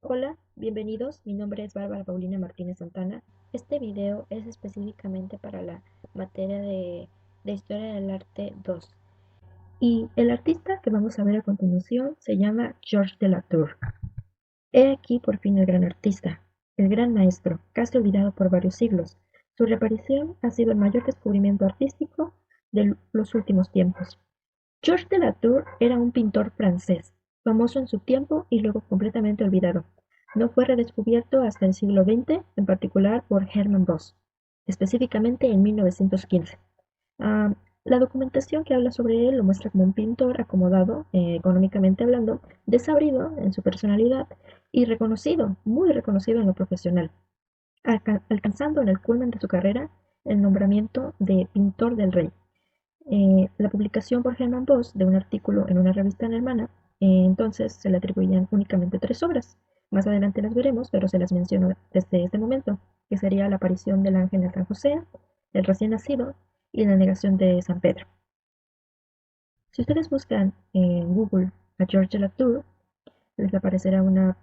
Hola, bienvenidos. Mi nombre es Bárbara Paulina Martínez Santana. Este video es específicamente para la materia de Historia del Arte 2. Y el artista que vamos a ver a continuación se llama Georges de Latour. He aquí por fin el gran artista, el gran maestro, casi olvidado por varios siglos. Su reaparición ha sido el mayor descubrimiento artístico de los últimos tiempos. Georges de Latour era un pintor francés, famoso en su tiempo y luego completamente olvidado. No fue redescubierto hasta el siglo XX, en particular por Hermann Bosch, específicamente en 1915. Ah, la documentación que habla sobre él lo muestra como un pintor acomodado, económicamente hablando, desabrido en su personalidad y reconocido, muy reconocido en lo profesional, alcanzando en el culmen de su carrera el nombramiento de pintor del rey. La publicación por Hermann Bosch de un artículo en una revista alemana, entonces se le atribuían únicamente tres obras. Más adelante las veremos, pero se las menciono desde este momento, que sería la aparición del ángel en San José, el recién nacido y la negación de San Pedro. Si ustedes buscan en Google a Georges de Latour, les aparecerá una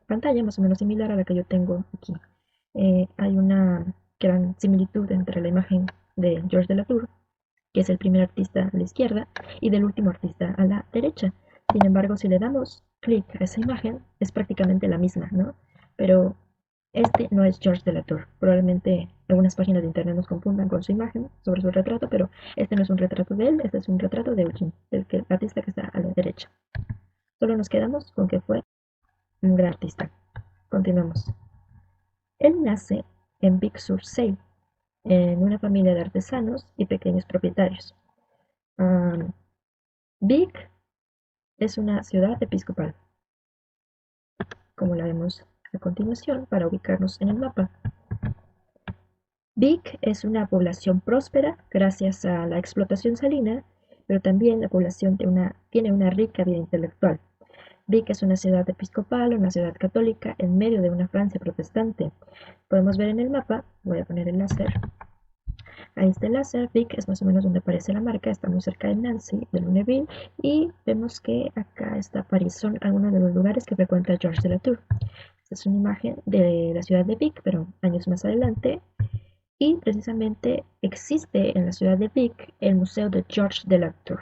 pantalla más o menos similar a la que yo tengo aquí. Hay una gran similitud entre la imagen de Georges de Latour, que es el primer artista a la izquierda, y del último artista a la derecha. Sin embargo, si le damos clic a esa imagen, es prácticamente la misma, ¿no? Pero este no es Georges de Latour. Probablemente algunas páginas de internet nos confundan con su imagen sobre su retrato, pero este no es un retrato de él, este es un retrato de Eugene, el artista que está a la derecha. Solo nos quedamos con que fue un gran artista. Continuamos. Él nace en Vic-sur-Seine, en una familia de artesanos y pequeños propietarios. Um, Vic es una ciudad episcopal, como la vemos a continuación para ubicarnos en el mapa. Vic es una población próspera gracias a la explotación salina, pero también la población tiene una rica vida intelectual. Vic es una ciudad episcopal, una ciudad católica en medio de una Francia protestante. Podemos ver en el mapa, voy a poner el láser. Ahí está el láser, Vic es más o menos donde aparece la marca, está muy cerca de Nancy, de Lunéville, y vemos que acá está París, son algunos de los lugares que frecuenta Georges de Latour. Esta es una imagen de la ciudad de Vic, pero años más adelante, y precisamente existe en la ciudad de Vic el Museo de Georges de Latour.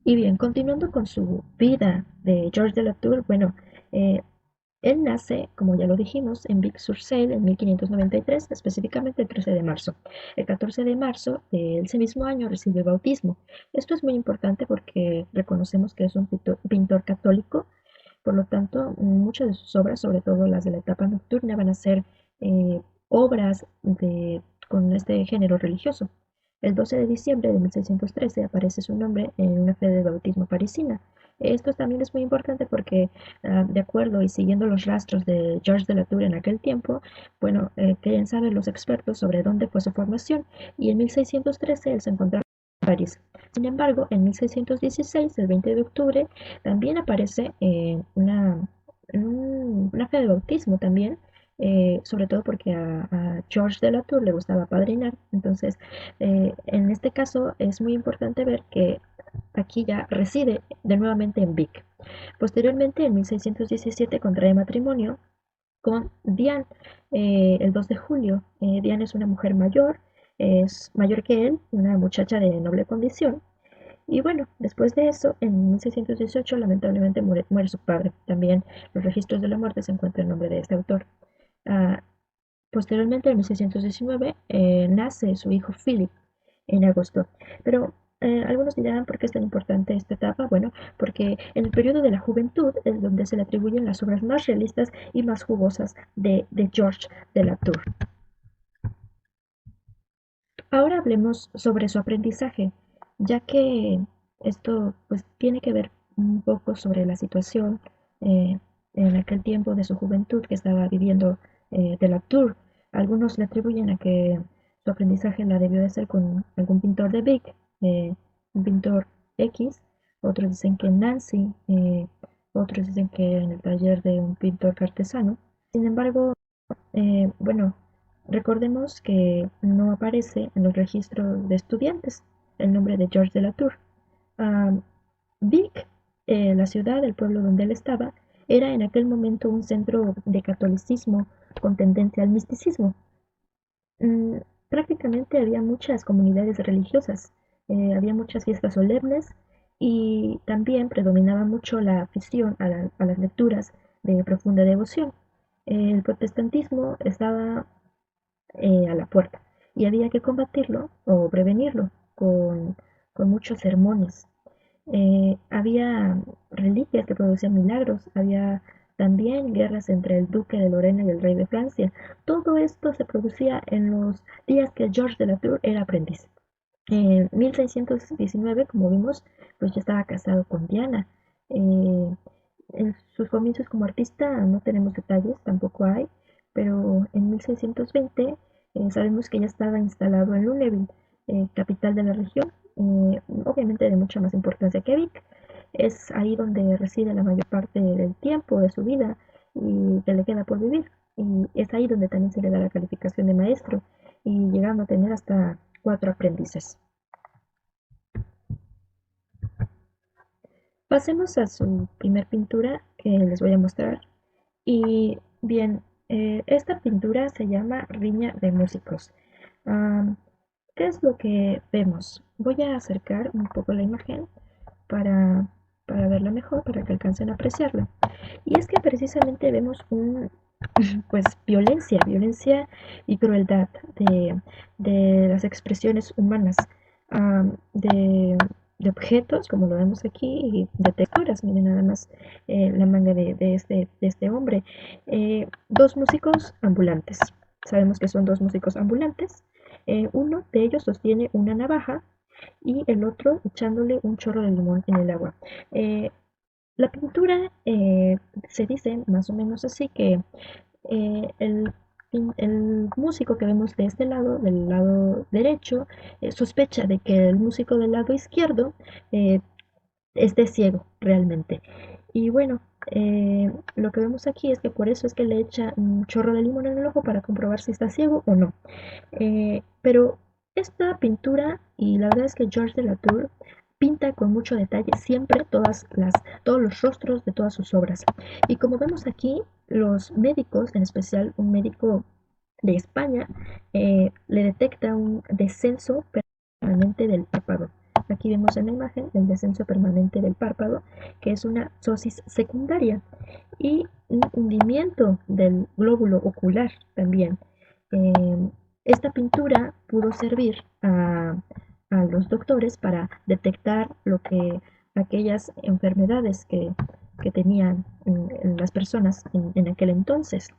Y bien, continuando con su vida de Georges de Latour, bueno, eh, él nace, como ya lo dijimos, en Vic-sur-Seine en 1593, específicamente el 13 de marzo. El 14 de marzo de ese mismo año recibe el bautismo. Esto es muy importante porque reconocemos que es un pintor católico, por lo tanto, muchas de sus obras, sobre todo las de la etapa nocturna, van a ser eh, obras con este género religioso. El 12 de diciembre de 1613 aparece su nombre en una fe de bautismo parisina. Esto también es muy importante porque, de acuerdo y siguiendo los rastros de Georges de Latour en aquel tiempo, bueno, querían saber los expertos sobre dónde fue su formación, y en 1613 él se encontraba en París. Sin embargo, en 1616, el 20 de octubre, también aparece una fe de bautismo también, sobre todo porque a Georges de Latour le gustaba padrinar. Entonces, en este caso es muy importante ver que aquí ya reside de nuevamente en Vic. Posteriormente, en 1617, contrae matrimonio con Diane el 2 de julio. Diane es una mujer mayor, es mayor que él, una muchacha de noble condición. Y bueno, después de eso, en 1618, lamentablemente muere su padre. También los registros de la muerte se encuentran en nombre de este autor. Ah, Posteriormente, en 1619, nace su hijo Philip en agosto. Pero algunos dirán, ¿por qué es tan importante esta etapa? Bueno, porque en el periodo de la juventud es donde se le atribuyen las obras más realistas y más jugosas de Georges de Latour. Ahora hablemos sobre su aprendizaje, ya que esto pues tiene que ver un poco sobre la situación eh, en aquel tiempo de su juventud que estaba viviendo de Latour. Algunos le atribuyen a que su aprendizaje la debió de hacer con algún pintor de Vic, un pintor X, otros dicen que en Nancy, otros dicen que en el taller de un pintor artesano. Sin embargo, bueno, recordemos que no aparece en los registros de estudiantes el nombre de Georges de Latour. Ah, Vic La ciudad, el pueblo donde él estaba, era en aquel momento un centro de catolicismo con tendencia al misticismo. Mm, Prácticamente había muchas comunidades religiosas, había muchas fiestas solemnes y también predominaba mucho la afición a las lecturas de profunda devoción. El protestantismo estaba a la puerta y había que combatirlo o prevenirlo con muchos sermones. Había reliquias que producían milagros, había también guerras entre el duque de Lorena y el rey de Francia. Todo esto se producía en los días que Georges de la Tour era aprendiz. En 1619, como vimos, pues ya estaba casado con Diana. Eh, en sus comienzos como artista no tenemos detalles, tampoco hay, pero en 1620 sabemos que ya estaba instalado en Lunéville, capital de la región, obviamente de mucha más importancia que Vic. Es ahí donde reside la mayor parte del tiempo de su vida y que le queda por vivir. Y es ahí donde también se le da la calificación de maestro y llegando a tener hasta 4 aprendices. Pasemos a su primer pintura que les voy a mostrar. Y bien, esta pintura se llama Riña de Músicos. Am, ¿Qué es lo que vemos? Voy a acercar un poco la imagen para, para verla mejor, para que alcancen a apreciarla. Y es que precisamente vemos pues violencia y crueldad de las expresiones humanas, de objetos, como lo vemos aquí, y de texturas. Miren nada más la manga de este hombre. Dos músicos ambulantes. Sabemos que son dos músicos ambulantes. Uno de ellos sostiene una navaja y el otro echándole un chorro de limón en el agua. Eh, la pintura se dice más o menos así que el músico que vemos de este lado, del lado derecho, sospecha de que el músico del lado izquierdo eh, esté ciego realmente. Y bueno, lo que vemos aquí es que por eso es que le echa un chorro de limón en el ojo para comprobar si está ciego o no. Pero esta pintura, y la verdad es que Georges de Latour pinta con mucho detalle siempre todos los rostros de todas sus obras. Y como vemos aquí, los médicos, en especial un médico de España, le detecta un descenso permanente del párpado. Aquí vemos en la imagen el descenso permanente del párpado, que es una psosis secundaria, y un hundimiento del glóbulo ocular también. Eh, Esta pintura pudo servir a los doctores para detectar aquellas enfermedades que tenían en las personas en aquel entonces.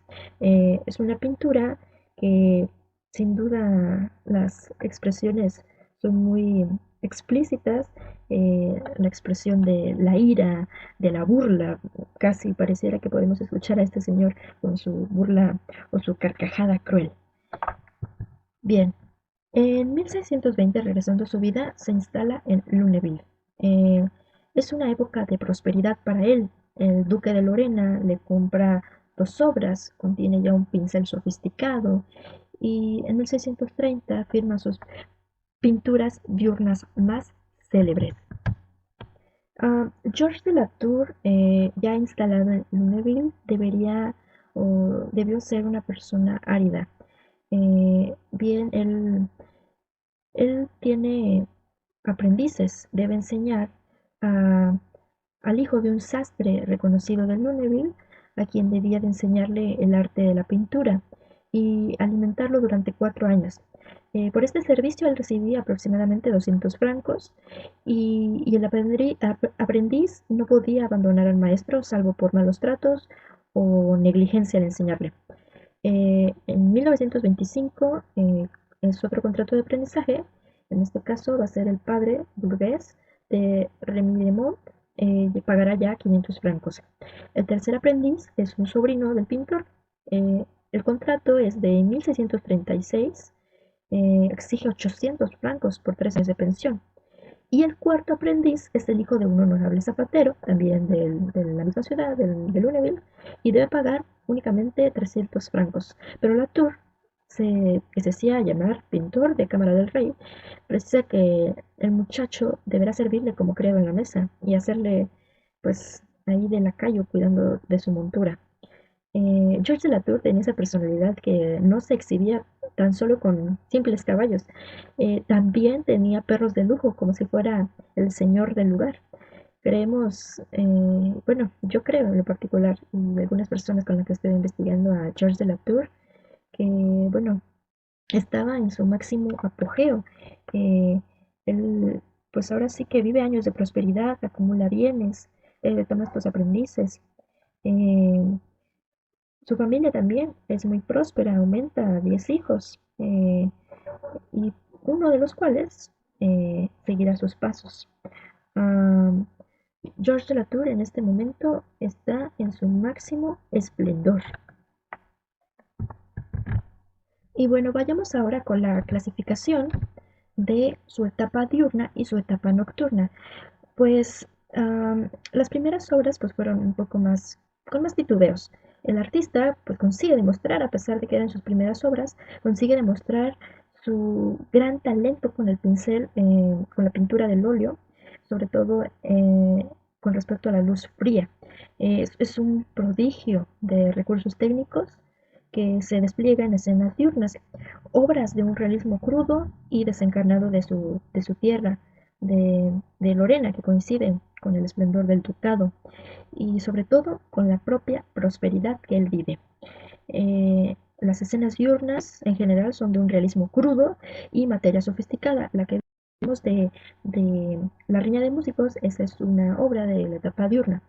Es una pintura que sin duda las expresiones son muy explícitas, la expresión de la ira, de la burla, casi pareciera que podemos escuchar a este señor con su burla o su carcajada cruel. Bien, en 1620, regresando a su vida, se instala en Lunéville. Eh, es una época de prosperidad para él. El duque de Lorena le compra 2 obras, contiene ya un pincel sofisticado y en 1630 firma sus pinturas diurnas más célebres. Georges de la Tour, ya instalado en Lunéville, debió ser una persona árida. Bien, él tiene aprendices, debe enseñar a- al hijo de un sastre reconocido de Lunéville, a quien debía de enseñarle el arte de la pintura y alimentarlo durante 4 años. Por este servicio él recibía aproximadamente 200 francos y el aprendiz no podía abandonar al maestro salvo por malos tratos o negligencia al enseñarle. En 1925 es otro contrato de aprendizaje. En este caso va a ser el padre burgués de Remy de Mont, y pagará ya 500 francos. El tercer aprendiz es un sobrino del pintor. El contrato es de 1636, exige 800 francos por 3 años de pensión. Y el cuarto aprendiz es el hijo de un honorable zapatero, también de la misma ciudad, de Lunéville, y debe pagar únicamente 300 francos. Pero Latour, que se hacía llamar pintor de Cámara del Rey, precisa que el muchacho deberá servirle como criado en la mesa y hacerle pues ahí de lacayo cuidando de su montura. Georges de Latour tenía esa personalidad que no se exhibía tan solo con simples caballos. También tenía perros de lujo, como si fuera el señor del lugar. Creemos, bueno, yo creo en lo particular, y algunas personas con las que estoy investigando a Georges de Latour, que, bueno, estaba en su máximo apogeo. Eh, Él, pues ahora sí que vive años de prosperidad, acumula bienes, toma estos aprendices. Eh, Su familia también es muy próspera, aumenta a 10 hijos, y uno de los cuales seguirá sus pasos. Ah, Georges de Latour en este momento está en su máximo esplendor. Y bueno, vayamos ahora con la clasificación de su etapa diurna y su etapa nocturna. Pues las primeras obras pues fueron un poco más, con más titubeos. El artista pues consigue demostrar, a pesar de que eran sus primeras obras, consigue demostrar su gran talento con el pincel, con la pintura del óleo, sobre todo con respecto a la luz fría. Es un prodigio de recursos técnicos que se despliega en escenas diurnas, obras de un realismo crudo y desencarnado de su tierra, de Lorena, que coinciden con el esplendor del ducado y sobre todo con la propia prosperidad que él vive. Las escenas diurnas en general son de un realismo crudo y materia sofisticada. La que vemos de La Riña de Músicos, esa es una obra de la etapa diurna.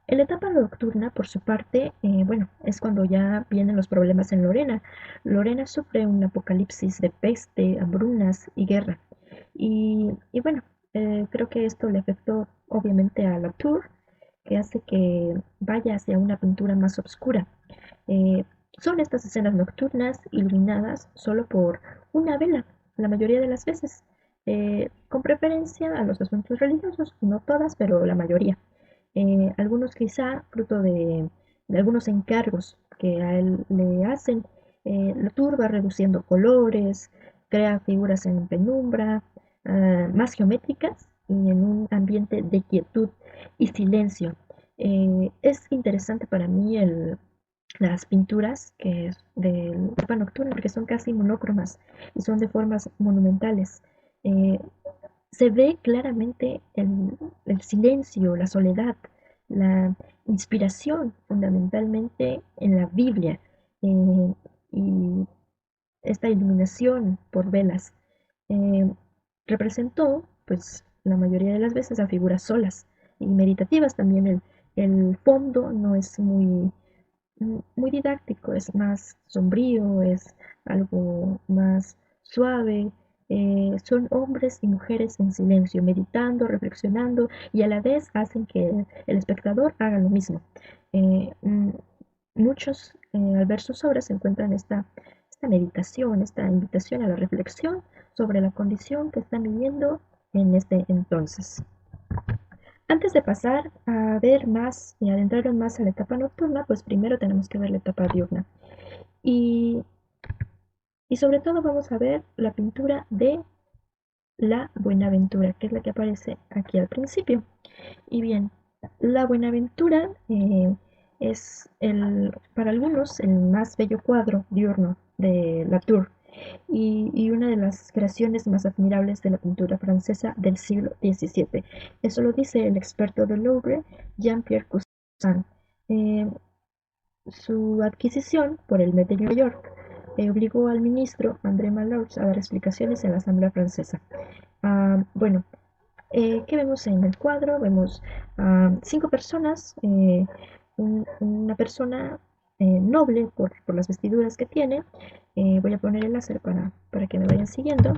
En la etapa nocturna, por su parte, bueno, es cuando ya vienen los problemas en Lorena. Lorena sufre un apocalipsis de peste, hambrunas y guerra. Y bueno, creo que esto le afectó obviamente a Latour, que hace que vaya hacia una pintura más oscura. Eh, Son estas escenas nocturnas iluminadas solo por una vela, la mayoría de las veces, con preferencia a los asuntos religiosos, no todas, pero la mayoría. Algunos quizá fruto de algunos encargos que a él le hacen. Latour va reduciendo colores, crea figuras en penumbra, más geométricas y en un ambiente de quietud y silencio. Es interesante para mí las pinturas que es del mapa nocturno porque son casi monócromas y son de formas monumentales. Eh, Se ve claramente el silencio, la soledad, la inspiración fundamentalmente en la Biblia, y esta iluminación por velas eh, representó pues la mayoría de las veces a figuras solas y meditativas. También el fondo no es muy didáctico, es más sombrío, es algo más suave. Son hombres y mujeres en silencio, meditando, reflexionando y a la vez hacen que el espectador haga lo mismo. Eh, mm, Muchos al ver sus obras encuentran esta meditación, esta invitación a la reflexión sobre la condición que están viviendo en este entonces. Antes de pasar a ver más y adentrarnos más a la etapa nocturna, pues primero tenemos que ver la etapa diurna. Y, y sobre todo vamos a ver la pintura de la Buenaventura, que es la que aparece aquí al principio. Y bien, la Buenaventura es para algunos el más bello cuadro diurno de Latour y una de las creaciones más admirables de la pintura francesa del siglo XVII. Eso lo dice el experto del Louvre, Jean-Pierre Cousin. Eh, Su adquisición por el Met de Nueva York obligó al ministro André Malraux a dar explicaciones en la Asamblea Francesa. Bueno, ¿qué vemos en el cuadro? Vemos cinco personas, una persona noble por las vestiduras que tiene. Voy a poner el láser para que me vayan siguiendo.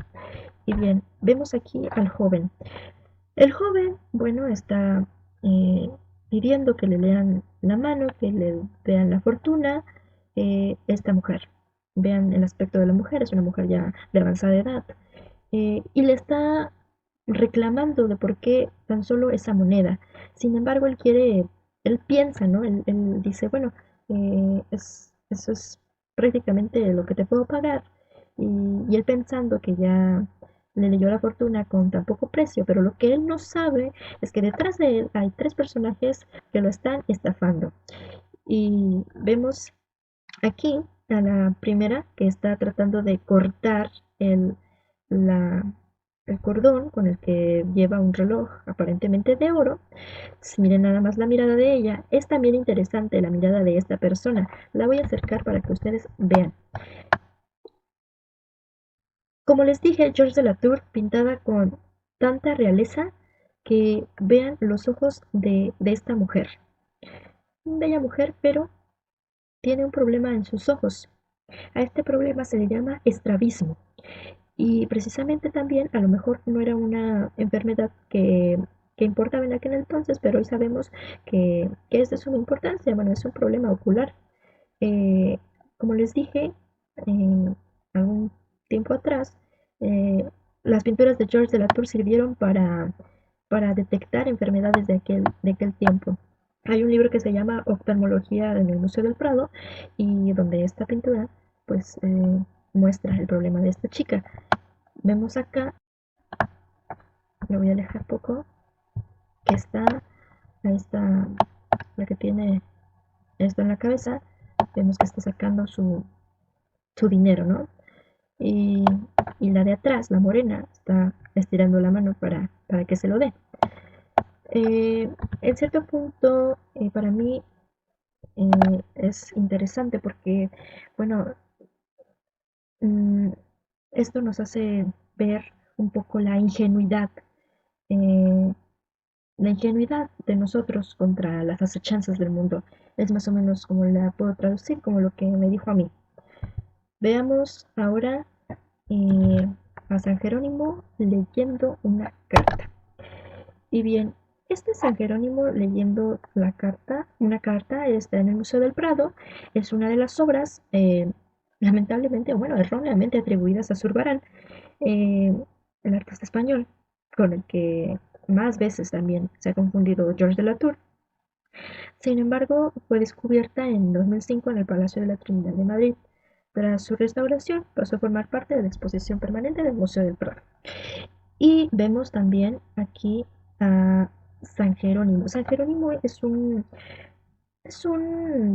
Y bien, vemos aquí al joven. El joven, bueno, está eh, pidiendo que le lean la mano, que le vean la fortuna. Esta mujer, vean el aspecto de la mujer, es una mujer ya de avanzada edad, y le está reclamando de por qué tan solo esa moneda. Sin embargo, él piensa, ¿no? Él dice, bueno, eso es prácticamente lo que te puedo pagar. Y él pensando que ya le leyó la fortuna con tan poco precio, pero lo que él no sabe es que detrás de él hay tres personajes que lo están estafando. Y vemos aquí a la primera que está tratando de cortar el, la, el cordón con el que lleva un reloj aparentemente de oro. Si miren nada más la mirada de ella, es también interesante la mirada de esta persona. La voy a acercar para que ustedes vean. Como les dije, George de la Tour pintaba con tanta realeza que vean los ojos de esta mujer. Una bella mujer, pero tiene un problema en sus ojos. A este problema se le llama estrabismo. Y precisamente también, a lo mejor no era una enfermedad que importaba en aquel entonces, pero hoy sabemos que es de suma importancia. Bueno, es un problema ocular. Eh, Como les dije, algún tiempo atrás, eh, las pinturas de George de la Tour sirvieron para detectar enfermedades de aquel tiempo. Hay un libro que se llama Oftalmología en el Museo del Prado y donde esta pintura pues muestra el problema de esta chica. Vemos acá, lo voy a alejar poco, que ahí está la que tiene esto en la cabeza. Vemos que está sacando su dinero, ¿no? Y, y la de atrás, la morena, está estirando la mano para que se lo dé. En cierto punto, para mí es interesante porque, bueno, mm, esto nos hace ver un poco eh, la ingenuidad de nosotros contra las acechanzas del mundo. Es más o menos como la puedo traducir, como lo que me dijo a mí. Veamos ahora eh, a San Jerónimo leyendo una carta. Y bien, este San Jerónimo leyendo una carta, está en el Museo del Prado, es una de las obras, lamentablemente, bueno, erróneamente atribuidas a Zurbarán, eh, el artista español, con el que más veces también se ha confundido George de la Tour. Sin embargo, fue descubierta en 2005 en el Palacio de la Trinidad de Madrid. Tras su restauración, pasó a formar parte de la exposición permanente del Museo del Prado. Y vemos también aquí a San Jerónimo. San Jerónimo es un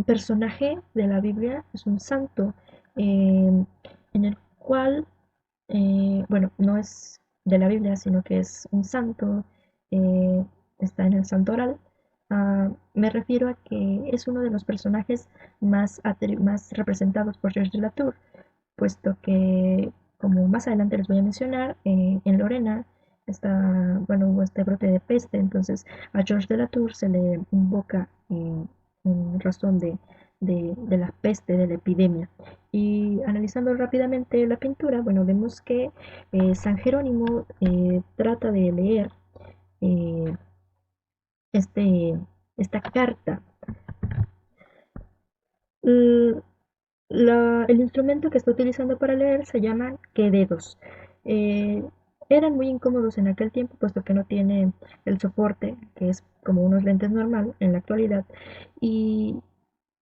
personaje de la Biblia, es un santo en el cual, bueno, no es de la Biblia, sino que es un santo, eh, está en el santoral. Me refiero a que es uno de los personajes más representados por Georges de la Tour, puesto que, como más adelante les voy a mencionar, en Lorena bueno, hubo este brote de peste, entonces a Georges de la Tour se le invoca en razón de la peste, de la epidemia. Y analizando rápidamente la pintura, bueno, vemos que San Jerónimo trata de leer eh, este, esta carta. L- el instrumento que está utilizando para leer se llaman quededos. Eh, Eran muy incómodos en aquel tiempo, puesto que no tiene el soporte, que es como unos lentes normal en la actualidad. Y,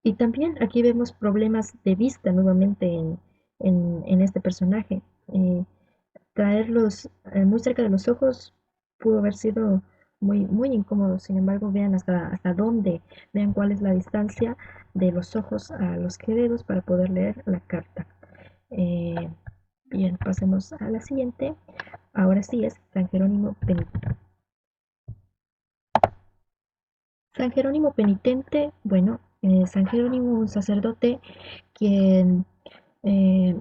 y también aquí vemos problemas de vista nuevamente en este personaje. Traerlos muy cerca de los ojos pudo haber sido muy incómodo. Sin embargo, vean hasta dónde, vean cuál es la distancia de los ojos a los dedos para poder leer la carta. Eh, Bien, pasemos a la siguiente. Ahora sí es San Jerónimo Penitente. San Jerónimo Penitente, bueno, San Jerónimo, un sacerdote quien, eh,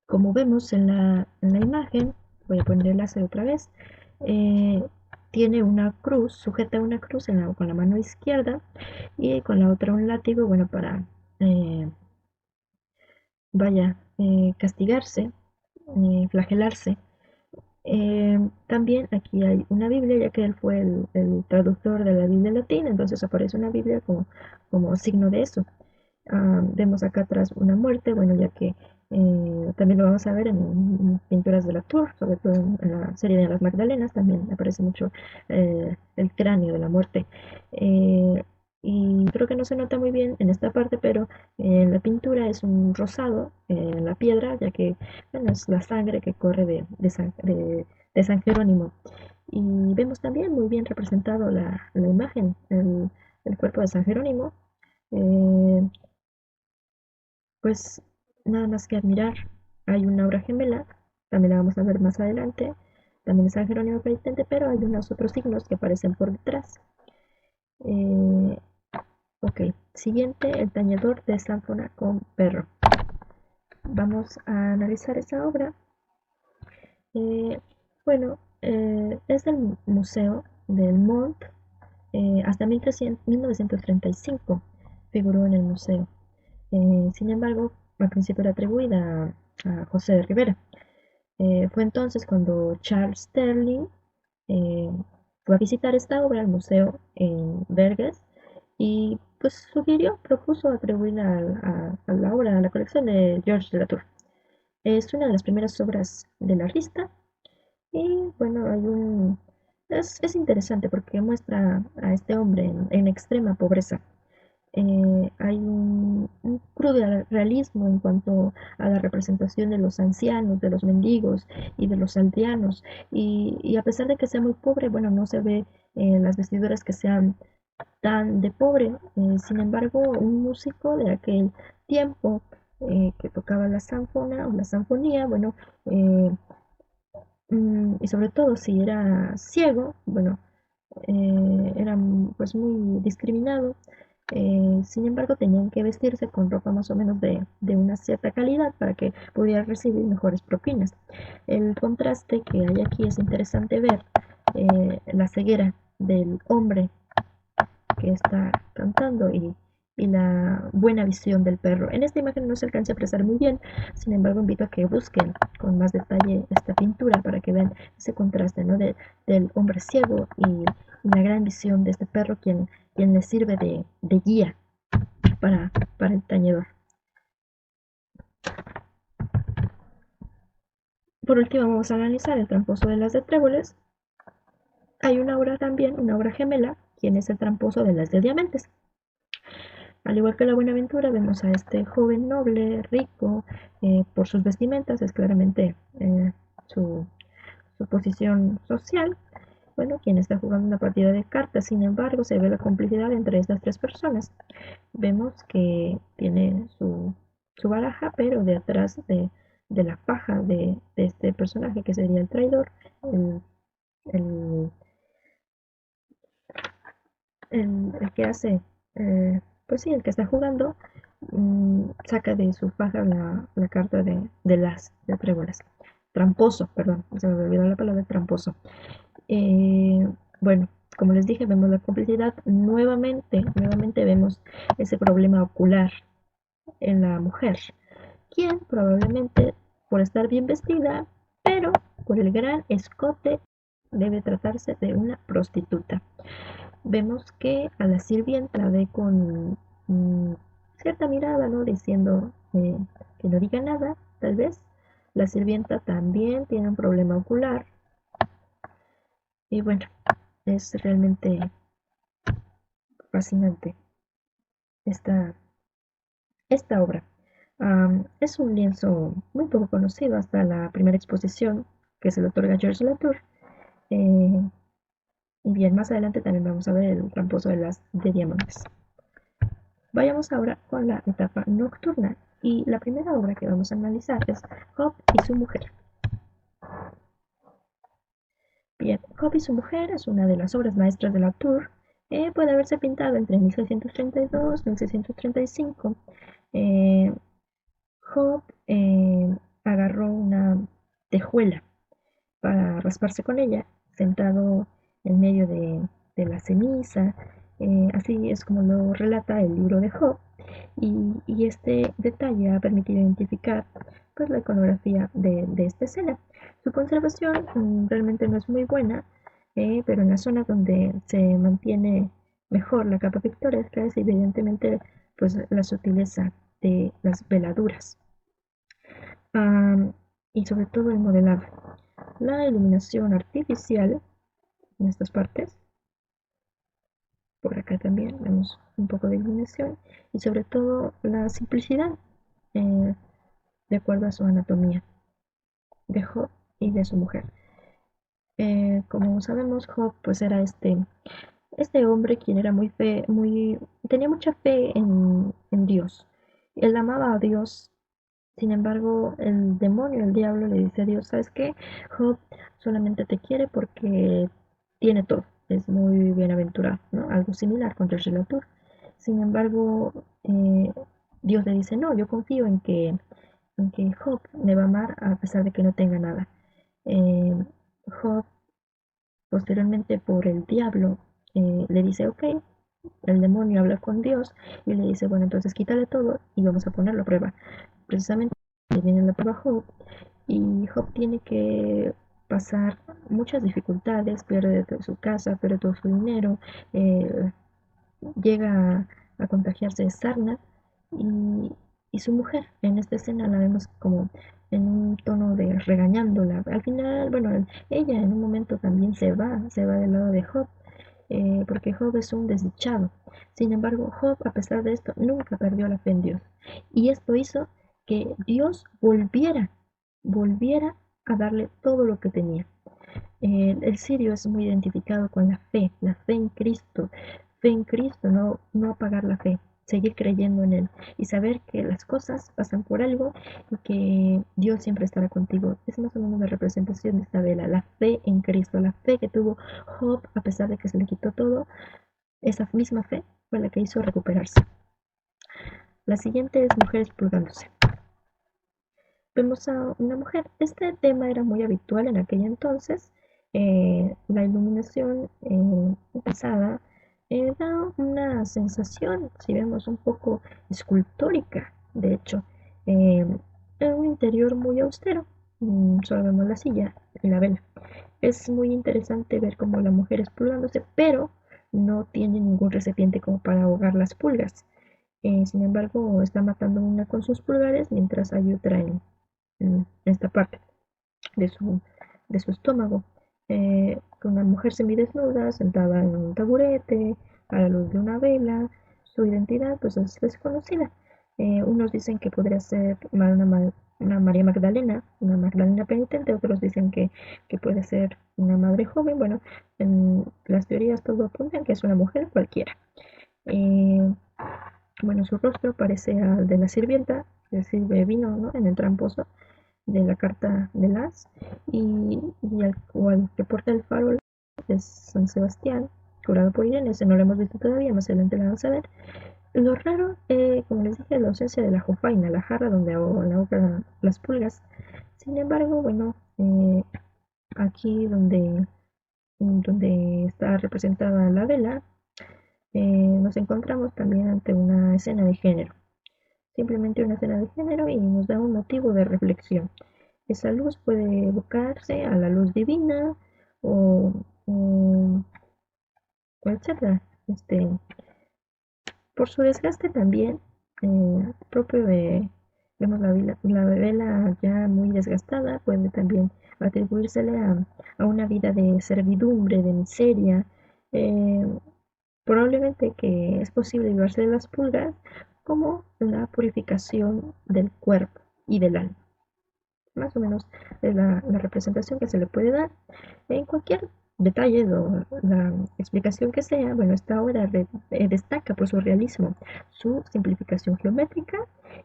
como vemos en la imagen, voy a poner el láser otra vez, eh, tiene una cruz, sujeta una cruz con la mano izquierda y con la otra un látigo, bueno, para, eh, castigarse, flagelarse. También aquí hay una Biblia, ya que él fue el traductor de la Biblia latina, entonces aparece una Biblia como signo de eso. Vemos acá atrás una muerte, bueno, ya que también lo vamos a ver en pinturas de la Tour, sobre todo en la serie de las Magdalenas, también aparece mucho el cráneo de la muerte. Eh, y creo que no se nota muy bien en esta parte, pero en la pintura es un rosado en la piedra, ya que bueno, es la sangre que corre de San Jerónimo. Y vemos también muy bien representado la imagen, el cuerpo de San Jerónimo. Eh, pues nada más que admirar. Hay una obra gemela, también la vamos a ver más adelante, también es San Jerónimo penitente, pero hay unos otros signos que aparecen por detrás. Eh, ok, siguiente, el tañedor de Sanfona con perro. Vamos a analizar esa obra. Eh, bueno, es del Museo del Mont, hasta 1935 figuró en el museo. Sin embargo, al principio era atribuida a José de Rivera. Fue entonces cuando Charles Sterling eh, fue a visitar esta obra al museo en Verges y pues sugirió, propuso atribuirla a la obra, a la colección de Georges de Latour. Es una de las primeras obras del artista y bueno, es interesante porque muestra a este hombre en extrema pobreza. Hay un crudo realismo en cuanto a la representación de los ancianos, de los mendigos y de los aldeanos. Y a pesar de que sea muy pobre, bueno, no se ve las vestiduras que sean tan de pobre. Sin embargo, un músico de aquel tiempo que tocaba la sanfona o la sanfonía, bueno, eh, y sobre todo si era ciego, bueno, era pues muy discriminado. Sin embargo, tenían que vestirse con ropa más o menos de una cierta calidad para que pudiera recibir mejores propinas. El contraste que hay aquí es interesante ver la ceguera del hombre que está cantando y la buena visión del perro. En esta imagen no se alcanza a apreciar muy bien, sin embargo invito a que busquen con más detalle esta pintura para que vean ese contraste, ¿no? Del hombre ciego y la gran visión de este perro quien le sirve de guía para el tañedor. Por último vamos a analizar el tramposo de las de tréboles. Hay una obra también, una obra gemela, quien es el tramposo de las de diamantes. Al igual que la Buenaventura, vemos a este joven noble, rico, por sus vestimentas, es claramente su, su posición social. Bueno, quien está jugando una partida de cartas, sin embargo, se ve la complicidad entre estas tres personas. Vemos que tiene su baraja, pero de atrás de la paja de este personaje, que sería el traidor, el, el, el que hace, pues sí, el que está jugando, saca de su faja la carta de las de tréboles. Tramposo, perdón, se me olvidó la palabra tramposo. Bueno, como les dije, vemos la complicidad. Nuevamente vemos ese problema ocular en la mujer, quien probablemente por estar bien vestida, pero por el gran escote debe tratarse de una prostituta. Vemos que a la sirvienta la ve con cierta mirada, ¿no? Diciendo que no diga nada, tal vez. La sirvienta también tiene un problema ocular. Y bueno, es realmente fascinante esta, esta obra. Es un lienzo muy poco conocido hasta la primera exposición que se le otorga a Georges Latour. Eh, y bien, más adelante también vamos a ver el tramposo de las de diamantes. Vayamos ahora con la etapa nocturna y la primera obra que vamos a analizar es Job y su mujer. Bien, Job y su mujer es una de las obras maestras de Latour. Puede haberse pintado entre 1632 y 1635. Eh, Job agarró una tejuela para rasparse con ella, sentado en medio de la ceniza. Así es como lo relata el libro de Job. Y este detalle ha permitido identificar pues, la iconografía de esta escena. Su conservación realmente no es muy buena, pero en la zona donde se mantiene mejor la capa pictórica es evidentemente pues, la sutileza de las veladuras. Y sobre todo el modelado. La iluminación artificial en estas partes Por acá también vemos un poco de iluminación y sobre todo la simplicidad eh, de acuerdo a su anatomía de Job y de su mujer. Como sabemos, Job pues era este hombre quien era tenía mucha fe en Dios. Él amaba a Dios. Sin embargo, el demonio, el diablo, le dice a Dios, ¿sabes qué? Job solamente te quiere porque tiene todo, es muy bienaventurado, ¿no? Algo similar con George Latour. Sin embargo, Dios le dice, no, yo confío en que Job me va a amar a pesar de que no tenga nada. Eh, Job, posteriormente por el diablo, le dice, ok, el demonio habla con Dios y le dice, bueno, entonces quítale todo y vamos a ponerlo a prueba. Precisamente viene la prueba Job y Job tiene que pasar muchas dificultades, pierde su casa, pierde todo su dinero, eh, llega a contagiarse de sarna y, y su mujer en esta escena la vemos como en un tono de regañándola. Al final, bueno, ella en un momento también se va del lado de Job, porque Job es un desdichado. Sin embargo, Job, a pesar de esto, nunca perdió la fe en Dios. Y esto hizo que Dios volviera a darle todo lo que tenía. El sirio es muy identificado con la fe en Cristo, no apagar la fe, seguir creyendo en Él y saber que las cosas pasan por algo y que Dios siempre estará contigo. Es más o menos la representación de esta vela, la fe en Cristo, la fe que tuvo Job a pesar de que se le quitó todo, esa misma fe fue la que hizo recuperarse. La siguiente es mujeres purgándose. Vemos a una mujer. Este tema era muy habitual en aquel entonces. La iluminación pasada da una sensación, si vemos un poco escultórica, de hecho, eh, en un interior muy austero. Solo vemos la silla y la vela. Es muy interesante ver cómo la mujer es pulgándose, pero no tiene ningún recipiente como para ahogar las pulgas. Sin embargo, está matando una con sus pulgares mientras hay otra en esta parte de su estómago. Con una mujer semidesnuda, sentada en un taburete, a la luz de una vela. Su identidad pues es desconocida. Unos dicen que podría ser una María Magdalena, una Magdalena penitente, otros dicen que puede ser una madre joven. Bueno, en las teorías todo apunta que es una mujer cualquiera. Eh, bueno, su rostro parece al de la sirvienta que sirve vino, ¿no? En el tramposo de la carta del as al que porta el farol es San Sebastián, curado por Irene. Ese no lo hemos visto todavía, más adelante la vamos a ver. Lo raro, como les dije, es la ausencia de la jofaina, la jarra donde ahogan las pulgas. Sin embargo, bueno, aquí donde está representada la vela, nos encontramos también ante una escena de género. Simplemente una escena de género y nos da un motivo de reflexión. Esa luz puede evocarse a la luz divina o, o, o etcétera. Por su desgaste también, propio vemos la vela ya muy desgastada, puede también atribuírsele a una vida de servidumbre, de miseria. eh, Probablemente que es posible llevarse de las pulgas como la purificación del cuerpo y del alma. Más o menos es la representación que se le puede dar en cualquier detalle o la explicación que sea. Bueno, esta obra destaca por su realismo, su simplificación geométrica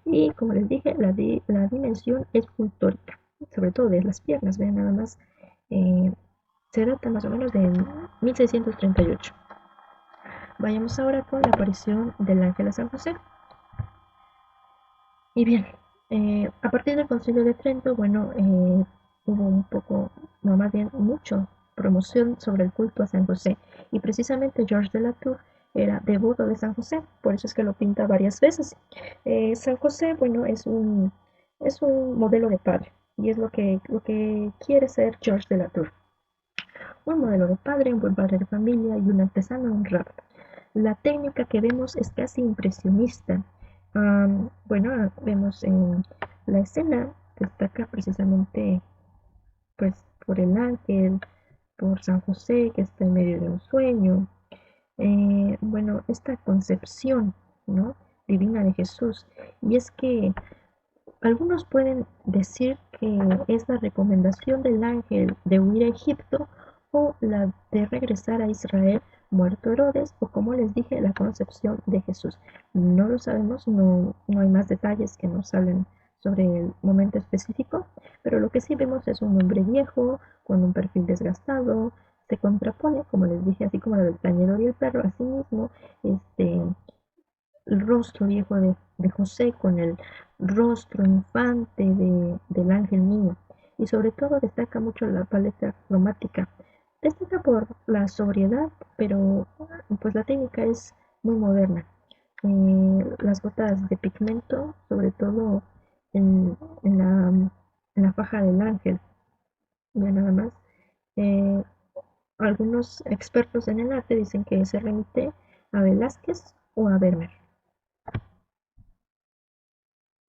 y, como les dije, la dimensión escultórica, sobre todo de las piernas. Vean nada más, eh, se data más o menos de 1638. Vayamos ahora con la aparición del ángel a San José. Y bien, a partir del Concilio de Trento, bueno, hubo un poco, no más bien mucho, promoción sobre el culto a San José. Y precisamente Georges de Latour era devoto de San José, por eso es que lo pinta varias veces. San José, bueno, es un modelo de padre, y es lo que quiere ser Georges de Latour. Un modelo de padre, un buen padre de familia y un artesano honrado. La técnica que vemos es casi impresionista. Bueno, vemos en la escena, destaca precisamente pues por el ángel, por San José que está en medio de un sueño. bueno, esta concepción, ¿no? Divina de Jesús. Y es que algunos pueden decir que es la recomendación del ángel de huir a Egipto o la de regresar a Israel muerto Herodes o como les dije la concepción de Jesús. No lo sabemos, no hay más detalles que nos hablen sobre el momento específico, pero lo que sí vemos es un hombre viejo con un perfil desgastado, se contrapone, como les dije, así como la del tañedor y el perro, así mismo, este, el rostro viejo de José con el rostro infante del ángel niño. Y sobre todo destaca mucho la paleta cromática. Destaca por la sobriedad, pero pues la técnica es muy moderna. Las gotas de pigmento, sobre todo en, en la, en la faja del ángel, ya nada más. Eh, Algunos expertos en el arte dicen que se remite a Velázquez o a Vermeer.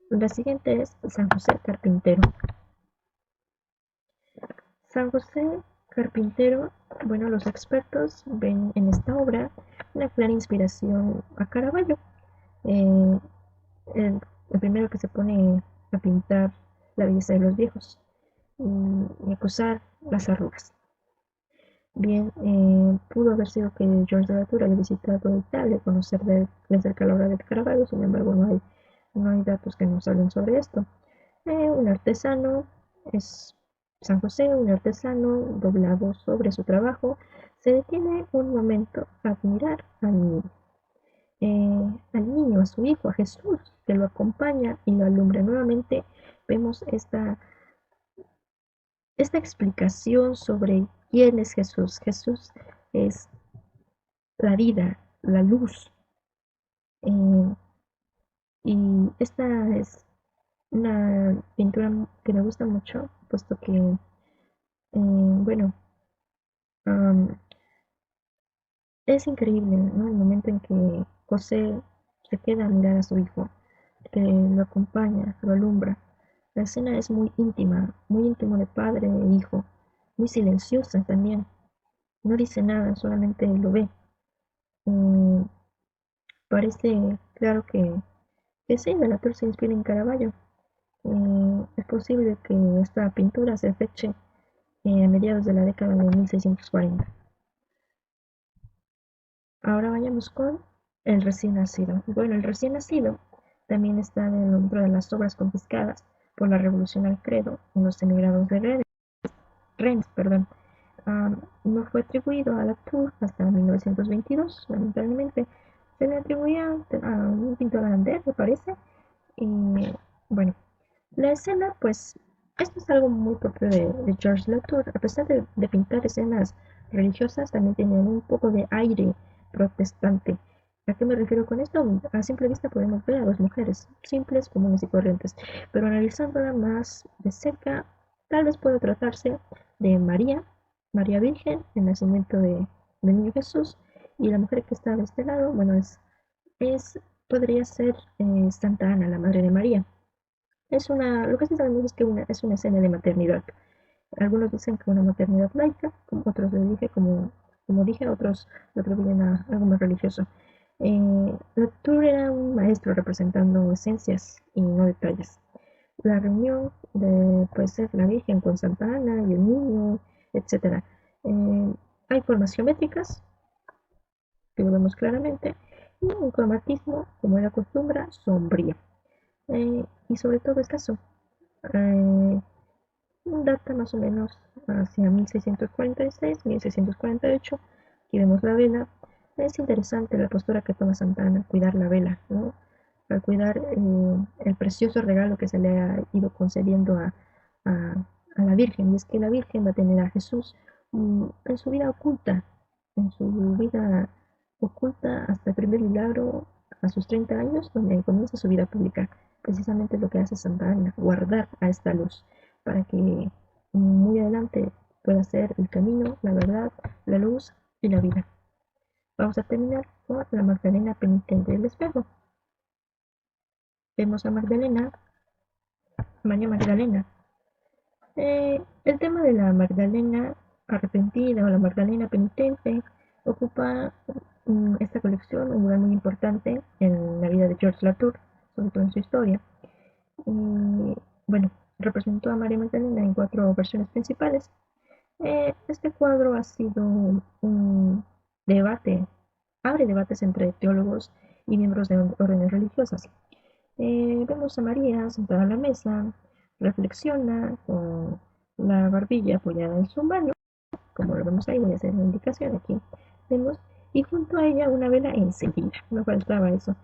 La siguiente es San José Carpintero. San José Carpintero, bueno, los expertos ven en esta obra una clara inspiración a Caravaggio. Eh, el primero que se pone a pintar la belleza de los viejos y acusar las arrugas. Bien, pudo haber sido que George de la Tour haya visitado Italia, conocer de cerca la obra de Caravaggio, sin embargo no hay datos que nos hablen sobre esto. Un artesano es San José, un artesano doblado sobre su trabajo, se detiene un momento a admirar al niño, a su hijo, a Jesús, que lo acompaña y lo alumbra. Nuevamente vemos esta explicación sobre quién es Jesús. Jesús es la vida, la luz. eh, y esta es una pintura que me gusta mucho, puesto que, bueno, um, es increíble, ¿no? El momento en que José se queda a mirar a su hijo, que lo acompaña, lo alumbra. La escena es muy íntima, muy íntimo de padre e hijo, muy silenciosa también. No dice nada, solamente lo ve. Mm, Parece claro que sí, Bellator se inspira en Caravaggio. Es posible que esta pintura se feche a mediados de la década de 1640. Ahora vayamos con el recién nacido. Bueno, el recién nacido también está dentro de las obras confiscadas por la Revolución al Credo en los emigrados de Rennes. Perdón. No fue atribuido a la Tour hasta 1922, lamentablemente. Se le atribuía a un pintor holandés, me parece. Y bueno, la escena, pues, esto es algo muy propio de Georges Latour. A pesar de pintar escenas religiosas, también tenían un poco de aire protestante. ¿A qué me refiero con esto? A simple vista podemos ver a dos mujeres, simples, comunes y corrientes, pero analizándola más de cerca, tal vez pueda tratarse de María, María Virgen, el nacimiento del niño Jesús, y la mujer que está de este lado, bueno, podría ser Santa Ana, la madre de María. Lo que sí sabemos es que es una escena de maternidad. Algunos dicen que una maternidad laica, como otros le dije, como dije, otros lo atribuyen a algo más religioso. Latour era un maestro representando esencias y no detalles. La reunión puede ser la Virgen con Santa Ana y el niño, etcétera. Hay formas geométricas, que lo vemos claramente, y un cromatismo, como era costumbre, sombrío. Y sobre todo escaso. Eh, Data más o menos hacia 1646-1648. Aquí vemos la vela. Es interesante la postura que toma Santana, cuidar la vela, ¿no? Al cuidar el precioso regalo que se le ha ido concediendo a la Virgen. Y es que la Virgen va a tener a Jesús en su vida oculta, en su vida oculta hasta el primer milagro a sus 30 años, donde comienza su vida pública. Precisamente lo que hace Santa Ana, guardar a esta luz para que muy adelante pueda ser el camino, la verdad, la luz y la vida. Vamos a terminar con la Magdalena penitente del espejo. Vemos a Magdalena, María Magdalena. El tema de la Magdalena arrepentida o la Magdalena penitente ocupa esta colección un lugar muy importante en la vida de Georges Latour, sobre todo en su historia. Y bueno, representó a María Magdalena en 4 versiones principales. Este cuadro ha sido un debate, abre debates entre teólogos y miembros de órdenes religiosas. Vemos a María sentada a la mesa, reflexiona con la barbilla apoyada en su mano, como lo vemos ahí, voy a hacer una indicación aquí. Vemos, y junto a ella una vela encendida, no faltaba eso.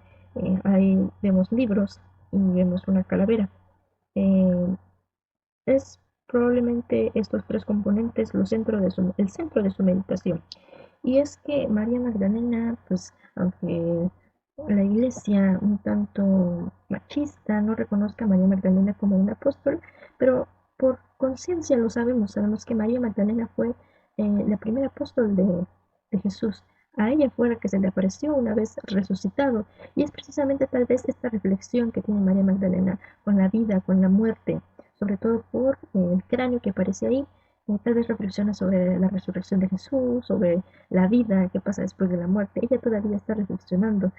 Ahí vemos libros y vemos una calavera. Eh, es probablemente estos 3 componentes el centro de su meditación. Y es que María Magdalena, pues aunque la iglesia un tanto machista no reconozca a María Magdalena como un apóstol, pero por conciencia lo sabemos, sabemos que María Magdalena fue la primera apóstol de Jesús. A ella fue la que se le apareció una vez resucitado. Y es precisamente tal vez esta reflexión que tiene María Magdalena con la vida, con la muerte, sobre todo por el cráneo que aparece ahí. Tal vez reflexiona sobre la resurrección de Jesús, sobre la vida, qué pasa después de la muerte. Ella todavía está reflexionando.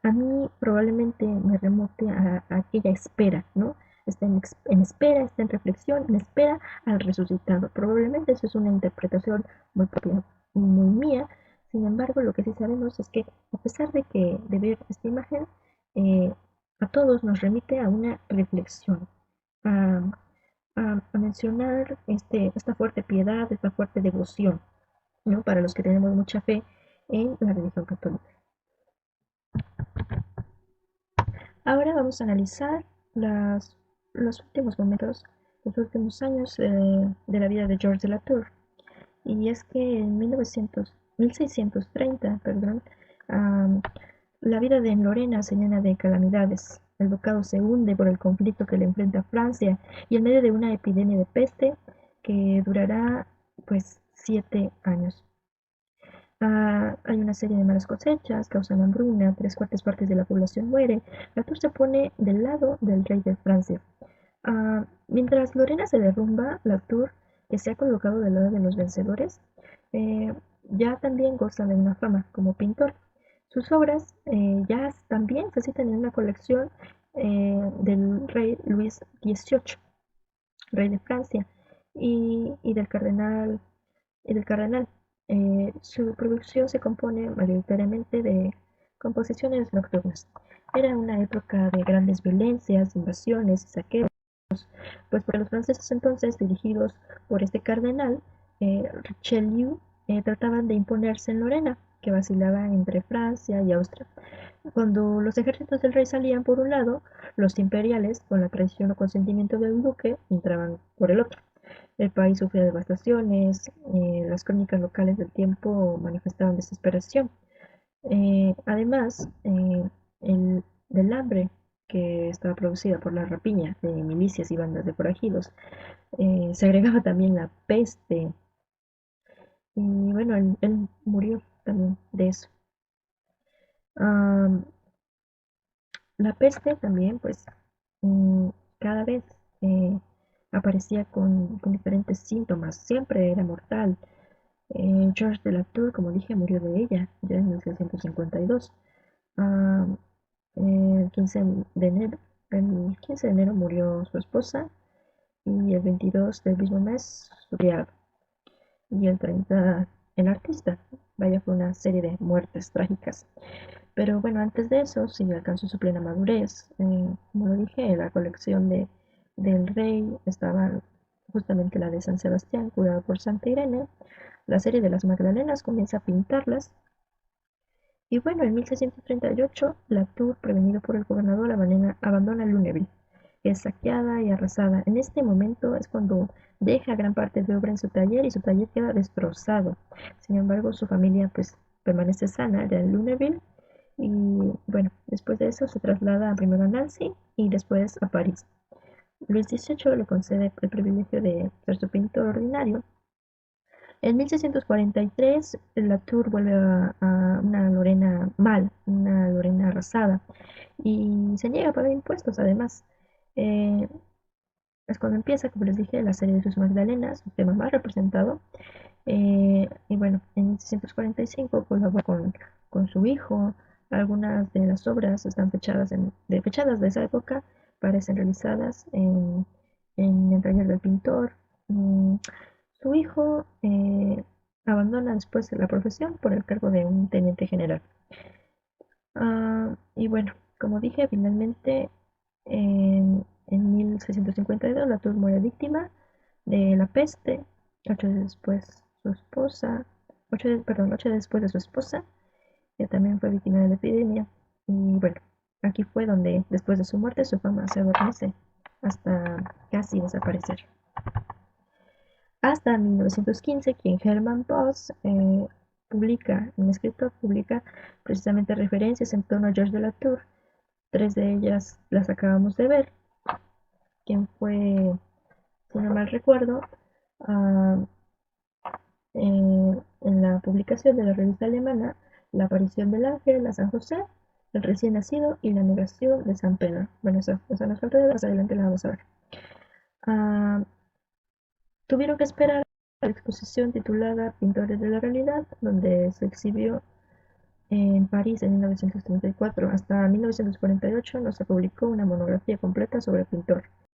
A mí probablemente me remonte a aquella espera, ¿no? Está en espera, está en reflexión, en espera al resucitado. Probablemente eso es una interpretación muy propia, muy mía. Sin embargo, lo que sí sabemos es que a pesar de ver esta imagen, eh, a todos nos remite a una reflexión, a, a mencionar esta fuerte piedad, esta fuerte devoción, ¿no? Para los que tenemos mucha fe en la religión católica. Ahora vamos a analizar las, los últimos momentos, los últimos años de la vida de Georges de Latour. Y es que en 1630, perdón, um, la vida de Lorena se llena de calamidades. El ducado se hunde por el conflicto que le enfrenta Francia y en medio de una epidemia de peste que durará pues 7 años. Hay una serie de malas cosechas, causan hambruna, 3/4 de la población muere. Latour se pone del lado del rey de Francia. Mientras Lorena se derrumba, Latour, que se ha colocado del lado de los vencedores, eh, ya también goza de una fama como pintor. Sus obras ya también se citan en una colección del rey Luis XVIII, rey de Francia, y del cardenal. Su producción se compone mayoritariamente de composiciones nocturnas. Era una época de grandes violencias, invasiones y saqueos, pues para los franceses entonces, dirigidos por este cardenal, Richelieu, trataban de imponerse en Lorena, que vacilaba entre Francia y Austria. Cuando los ejércitos del rey salían por un lado, los imperiales, con la traición o consentimiento del duque, entraban por el otro. El país sufría devastaciones, las crónicas locales del tiempo manifestaban desesperación. Además, del hambre que estaba producida por la rapiña de milicias y bandas de forajidos, se agregaba también la peste. Y bueno, él murió también de eso. Am, la peste también, pues, mm, cada vez eh, aparecía con diferentes síntomas. Siempre era mortal. Georges de Latour, como dije, murió de ella ya en 1652. Ah, el 15 de enero, el 15 de enero murió su esposa y el 22 del mismo mes su criado. Y el 30 el artista. Vaya, fue una serie de muertes trágicas. Pero bueno, antes de eso sí alcanzó su plena madurez. Como lo dije, la colección del rey estaba justamente la de San Sebastián, curado por Santa Irene. La serie de las Magdalenas comienza a pintarlas. Y bueno, en 1638, Latour, prevenido por el gobernador, abandona Lunéville. Es saqueada y arrasada. En este momento es cuando deja gran parte de obra en su taller y su taller queda destrozado. Sin embargo, su familia pues permanece sana ya en Lunéville. Y bueno, después de eso se traslada primero a Nancy y después a París. Luis XVIII le concede el privilegio de ser su pintor ordinario. En 1643, Latour vuelve a una Lorena mal, una Lorena arrasada, y se niega a pagar impuestos. Además, Eh, es cuando empieza, como les dije, la serie de sus Magdalenas, su tema más representado. Y bueno, en 1645 colabora con su hijo. Algunas de las obras están fechadas de esa época, parecen realizadas en el taller del pintor. Mm, Su hijo abandona después la profesión por el cargo de un teniente general. Y bueno, como dije, finalmente en 1652 Latour muere víctima de la peste. 8 días después su esposa, 8 días después de su esposa, que también fue víctima de la epidemia. Y bueno, aquí fue donde después de su muerte su fama se adormece hasta casi desaparecer. Hasta 1915, quien Hermann Voss un escritor, publica precisamente referencias en torno a Georges de Latour. Tres de ellas las acabamos de ver, quien fue, si no mal recuerdo, ah, en la publicación de la revista alemana La aparición del ángel, la San José, el recién nacido y la negación de San Pedro. Bueno, eso nos falta de más adelante la vamos a ver. Ah, Tuvieron que esperar a la exposición titulada Pintores de la Realidad, donde se exhibió en París en 1934. Hasta 1948 no se publicó una monografía completa sobre el pintor.